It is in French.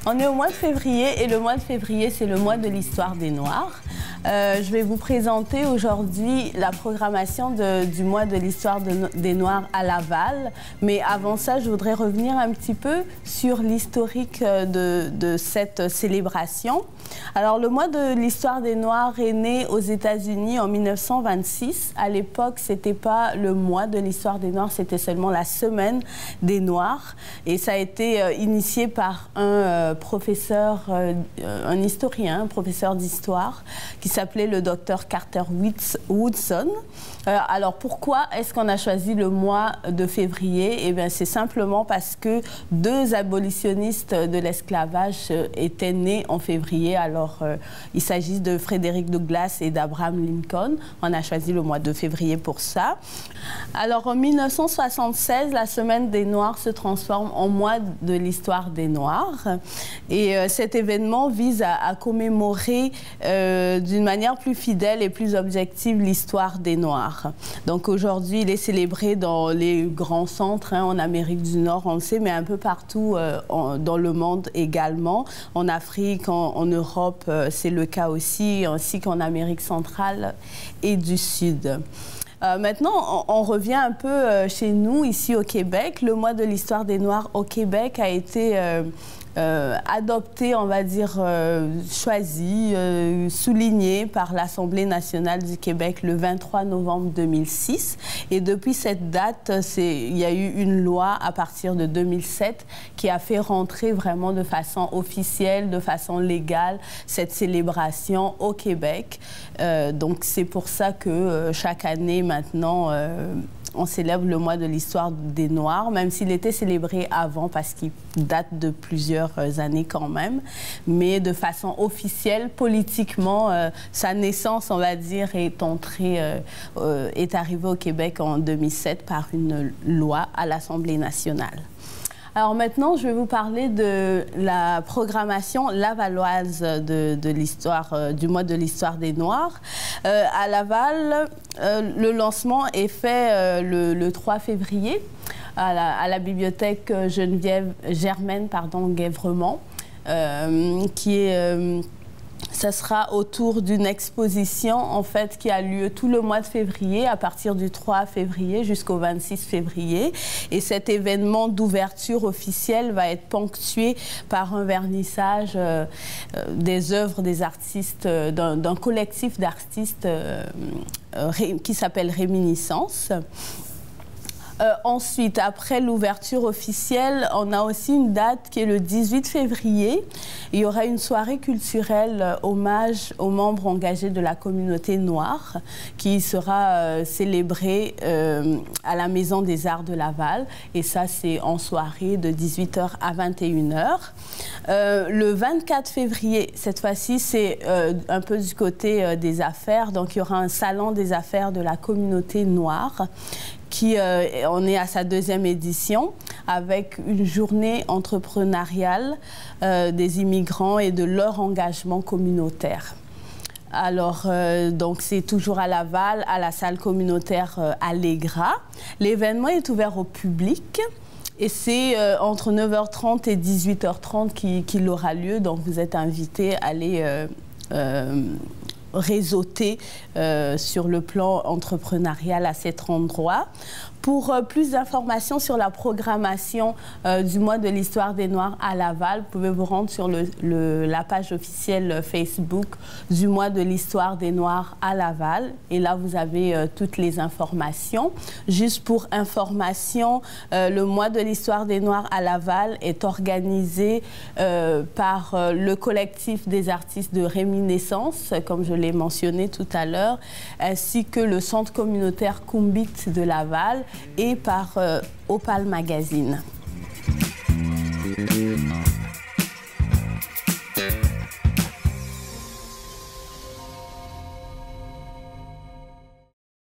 On est au mois de février et le mois de février, c'est le mois de l'histoire des Noirs. Je vais vous présenter aujourd'hui la programmation du mois de l'histoire des Noirs à Laval. Mais avant ça, je voudrais revenir un petit peu sur l'historique de cette célébration. Alors, le mois de l'histoire des Noirs est né aux États-Unis en 1926. À l'époque, ce n'était pas le mois de l'histoire des Noirs, c'était seulement la semaine des Noirs. Et ça a été initié par un professeur, un historien, un professeur d'histoire, qui s'appelait le docteur Carter Woodson. Alors, pourquoi est-ce qu'on a choisi le mois de février? Eh bien, c'est simplement parce que deux abolitionnistes de l'esclavage étaient nés en février. Alors, il s'agit de Frédéric Douglass et d'Abraham Lincoln. On a choisi le mois de février pour ça. Alors, en 1976, la Semaine des Noirs se transforme en mois de l'histoire des Noirs. Et cet événement vise à commémorer d'une manière plus fidèle et plus objective l'histoire des Noirs. Donc aujourd'hui, il est célébré dans les grands centres, en Amérique du Nord, on le sait, mais un peu partout dans le monde également. En Afrique, en Europe, c'est le cas aussi, ainsi qu'en Amérique centrale et du Sud. Maintenant, on revient un peu chez nous, ici au Québec. Le mois de l'histoire des Noirs au Québec a été adopté, on va dire, choisi, souligné par l'Assemblée nationale du Québec le 23 novembre 2006. Et depuis cette date, il y a eu une loi à partir de 2007 qui a fait rentrer vraiment de façon officielle, de façon légale, cette célébration au Québec. Donc c'est pour ça que chaque année maintenant, on célèbre le mois de l'histoire des Noirs, même s'il était célébré avant parce qu'il date de plusieurs années quand même. Mais de façon officielle, politiquement, sa naissance, on va dire, est arrivée au Québec en 2007 par une loi à l'Assemblée nationale. Alors maintenant, je vais vous parler de la programmation lavalloise de l'histoire, du mois de l'histoire des Noirs. À Laval, le lancement est fait le 3 février à la bibliothèque Germaine Guèvremont, qui est... Ça sera autour d'une exposition, en fait, qui a lieu tout le mois de février, à partir du 3 février jusqu'au 26 février. Et cet événement d'ouverture officielle va être ponctué par un vernissage des œuvres des artistes, d'un collectif d'artistes qui s'appelle Réminiscence. Ensuite, après l'ouverture officielle, on a aussi une date qui est le 18 février. Il y aura une soirée culturelle hommage aux membres engagés de la communauté noire qui sera célébrée à la Maison des Arts de Laval. Et ça, c'est en soirée de 18h à 21h. Le 24 février, cette fois-ci, c'est un peu du côté des affaires. Donc, il y aura un salon des affaires de la communauté noire on est à sa deuxième édition, avec une journée entrepreneuriale des immigrants et de leur engagement communautaire. Alors, donc c'est toujours à Laval, à la salle communautaire Allegra. L'événement est ouvert au public. Et c'est entre 9h30 et 18h30 qu'il aura lieu. Donc, vous êtes invités à aller réseauter sur le plan entrepreneurial à cet endroit. Pour plus d'informations sur la programmation du mois de l'histoire des Noirs à Laval, vous pouvez vous rendre sur la page officielle Facebook du mois de l'histoire des Noirs à Laval. Et là, vous avez toutes les informations. Juste pour information, le mois de l'histoire des Noirs à Laval est organisé par le collectif des artistes de Réminiscence, comme je l'ai mentionné tout à l'heure, ainsi que le centre communautaire Kumbit de Laval et par Opal Magazine.